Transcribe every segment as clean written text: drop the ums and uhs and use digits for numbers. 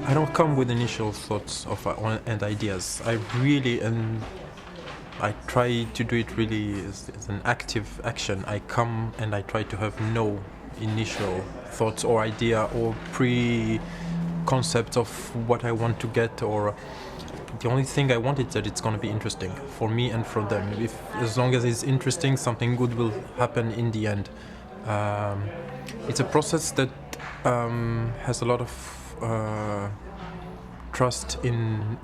I don't come with initial thoughts of and ideas. I try to do it really as an active action. I come and I try to have no initial thoughts or idea or pre-concept of what I want to get, or the only thing I want is that it's going to be interesting for me and for them. As long as it's interesting, something good will happen in the end. It's a process that has a lot of trust in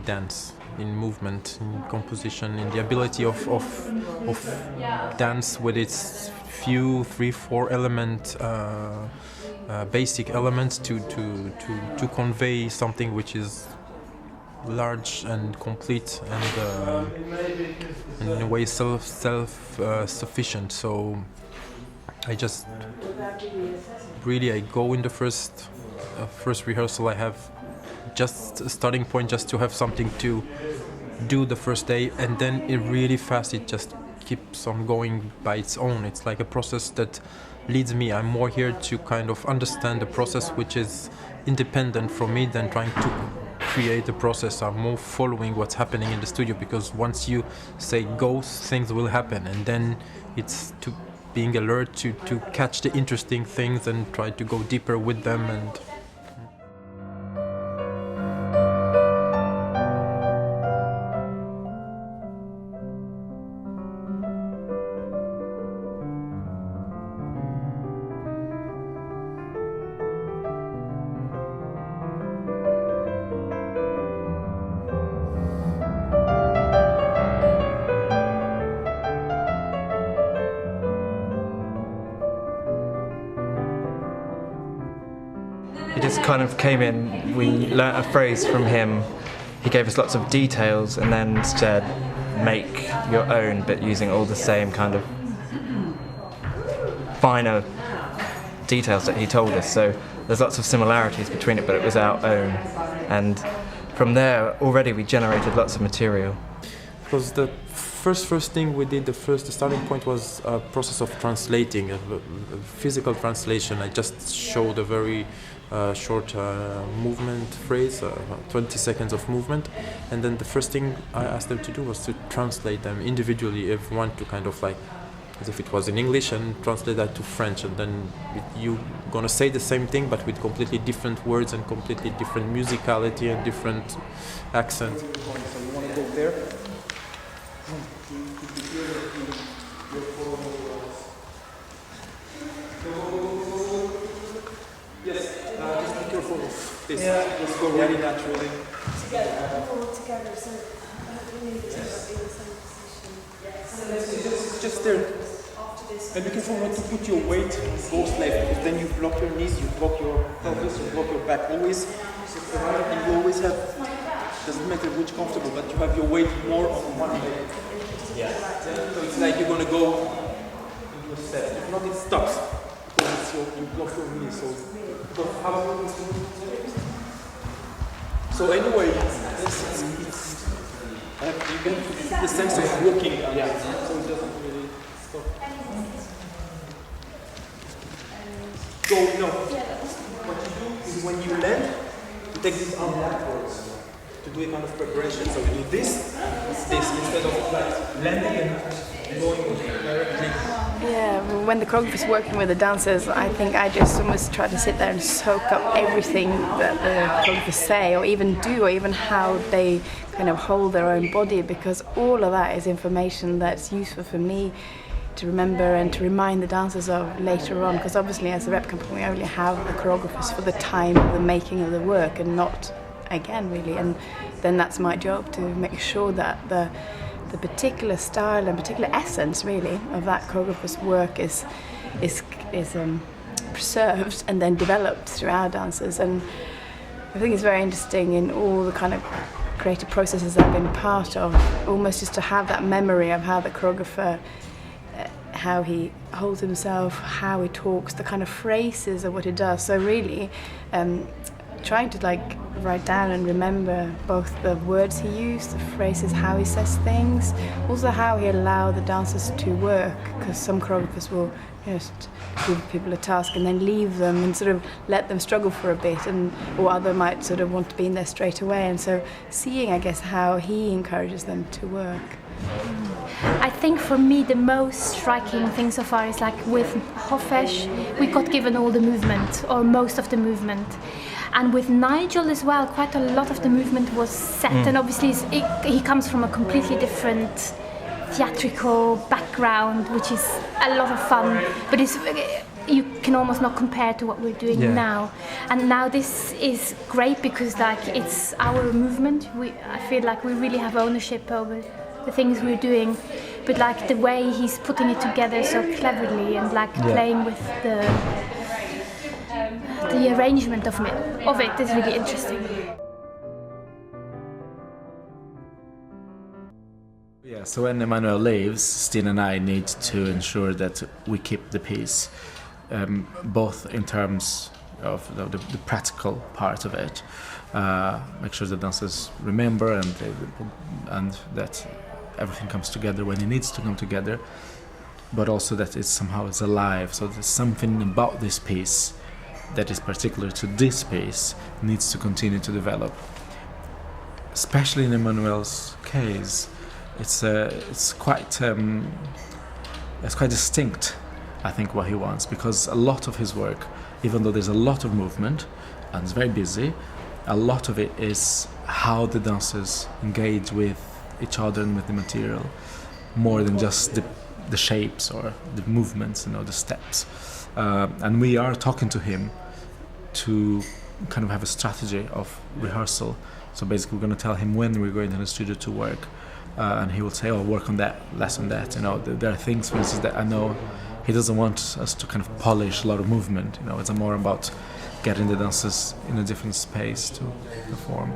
dance, in movement, in composition, in the ability of dance with its few 3-4 basic elements to convey something which is large and complete and in a way self-sufficient. So I just really I go in the first rehearsal. I have just a starting point, just to have something to do the first day, and then it really fast it just keeps on going by its own. It's like a process that leads me. I'm more here to kind of understand the process, which is independent from me, than trying to create a process. I'm more following what's happening in the studio, because once you say go, things will happen, and then it's to being alert to catch the interesting things and try to go deeper with them. And He just kind of came in, we learnt a phrase from him, he gave us lots of details and then said, make your own, but using all the same kind of finer details that he told us. So there's lots of similarities between it, but it was our own. And from there, already we generated lots of material. because the first thing we did, the starting point was a process of translating, a physical translation. I just showed a very short movement phrase, 20 seconds of movement, and then the first thing I asked them to do was to translate them individually, everyone to kind of like, as if it was in English, and translate that to French, and then you gonna say the same thing but with completely different words and completely different musicality and different accent. So you want to go there? Yes, just be careful of this. Yeah. Just go really naturally. Together, so we need to be in the same position. It's just there. And be careful not to put your weight both left, because then you block your knees, you block your pelvis, you block your back. Always, and you always have, doesn't matter which comfortable, but you have your weight more on one leg. Yeah. So it's like you're going to go into a step. If not, it stops, because it's you block your knees. So anyway, you can feel the sense of walking. Yeah. So it doesn't really stop. No. What you do is when you land, you take this arm backwards to do a kind of preparation. So you do this instead of like landing and going directly. Yeah, when the choreographer is working with the dancers, I think I just almost try to sit there and soak up everything that the choreographers say, or even do, or even how they kind of hold their own body, because all of that is information that's useful for me to remember and to remind the dancers of later on, because obviously as a rep company we only have the choreographers for the time of the making of the work and not again really, and then that's my job to make sure that the particular style and particular essence really of that choreographer's work is preserved and then developed through our dancers. And I think it's very interesting in all the kind of creative processes I've been part of, almost just to have that memory of how the choreographer, how he holds himself, how he talks, the kind of phrases of what he does. So really trying to like write down and remember both the words he used, the phrases, how he says things, also how he allowed the dancers to work, because some choreographers will just give people a task and then leave them and sort of let them struggle for a bit, or other might sort of want to be in there straight away. And so seeing, I guess, how he encourages them to work. I think for me the most striking thing so far is like with Hofesh, we got given all the movement, or most of the movement. And with Nigel as well, quite a lot of the movement was set, and obviously he comes from a completely different theatrical background, which is a lot of fun, but you can almost not compare to what we're doing now. And now this is great because like it's our movement. I feel like we really have ownership over the things we're doing, but like the way he's putting it together so cleverly and like playing with the arrangement of it is really interesting. Yeah, so when Emanuel leaves, Stina and I need to ensure that we keep the piece, both in terms of the practical part of it, make sure the dancers remember and that everything comes together when it needs to come together, but also that it somehow is alive. So there's something about this piece that is particular to this piece needs to continue to develop. Especially in Emanuel's case, it's quite distinct, I think, what he wants, because a lot of his work, even though there's a lot of movement and it's very busy, a lot of it is how the dancers engage with each other and with the material, more than just the shapes or the movements, the steps. And we are talking to him to kind of have a strategy of rehearsal. So basically we're going to tell him when we're going to the studio to work, and he will say, oh, work on that, less on that. There are things, for instance, that I know he doesn't want us to kind of polish a lot of movement. It's more about getting the dancers in a different space to perform.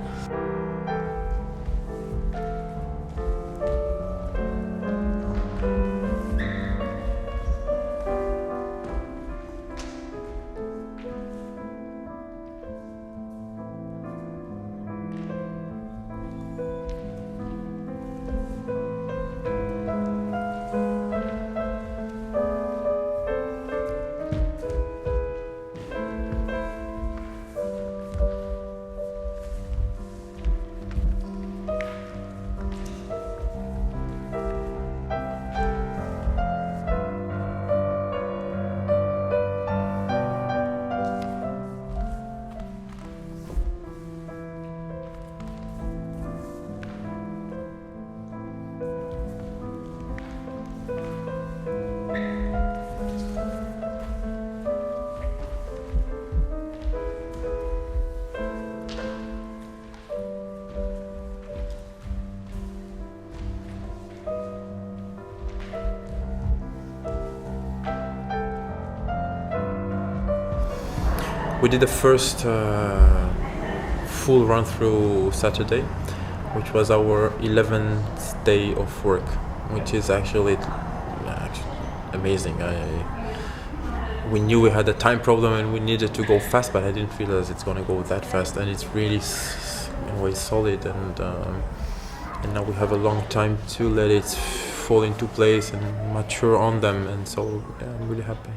We did the first full run through Saturday, which was our 11th day of work, which is actually amazing. We knew we had a time problem and we needed to go fast, but I didn't realize it's going to go that fast, and it's really solid, and now we have a long time to let it fall into place and mature on them, and so I'm really happy.